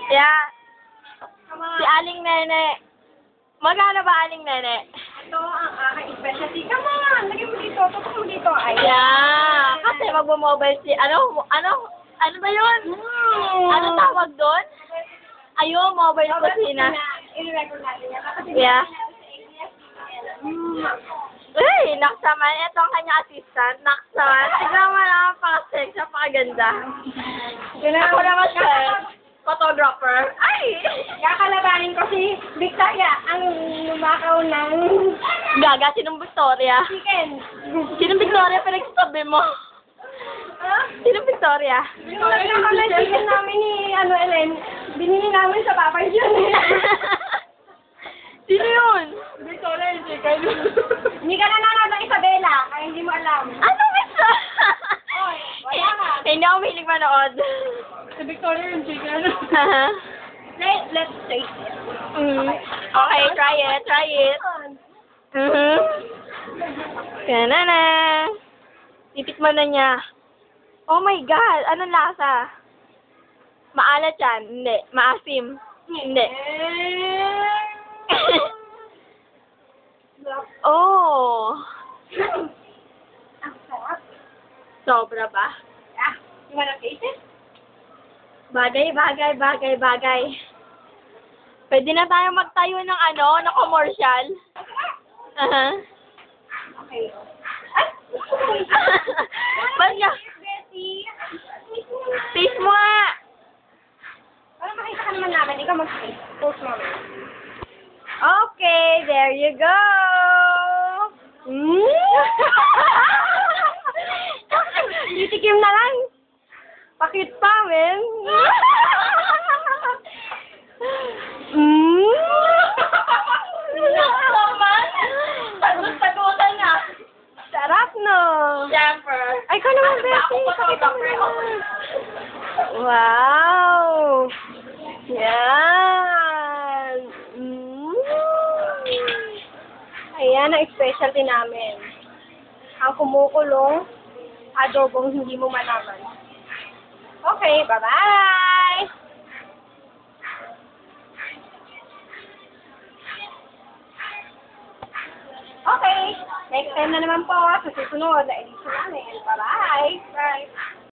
Yeah. Si Aling Nene. Magkano ba Aling Nene? Ito ang aking specialty. Come on! Lagyan mo dito. Tutok mo dito. Ay. Yeah. Kasi magmo-mobile si... Ano ba yun? Ano tawag doon? Ayun, mobile kusina. I-record natin yan. Yeah. Uy, Nax naman. Ito ang kanya assistant. Nax naman. Tignan mo lang, napaka-sex, napakaganda. Ako naman siya, photographer. Ay! Kakalabanin ko si Victoria, ang lumakaw ng Gaga, sinong Victoria? chicken. Sinong Victoria pinagsasabi mo? Sinong Victoria? Yung naglakaw ng chicken namin ni, Ellen, binili namin sa Popeyes yun. Sino yun? Victoria yung chicken. Hindi ka nanonood ng Isabela, kaya hindi mo alam. Ano bisa? Oy, wala ka. Hindi ako mahilig manood. Si Victoria yung chicken. Let's taste it. Okay, try it. Kana na. Titikman na niya. Oh my God, anong lasa? Maalat yan? Hindi. Maasim? Hindi. Oh. Ang sarap. Sobra ba? You wanna taste it? Bagay. Pwede na tayo magtayo ng ng commercial. Okay. Ay! Ba't nga? Betty! Taste mo nga! Para makita ka naman namin, ikaw mag-taste. Post mo. Okay, there you go! Titikim na lang. Pakit pa, men. Tagutan na. Sarap, no? Siyempre. Ay, ikaw naman, Betty. Pakita mo naman. Wow! Yan! Ayan ang specialty namin. Ang kumukulong adobong hindi mo malaman. Okay, bye-bye! Okay, next time na naman po sa susunod na edisyon namin. Bye-bye! Bye!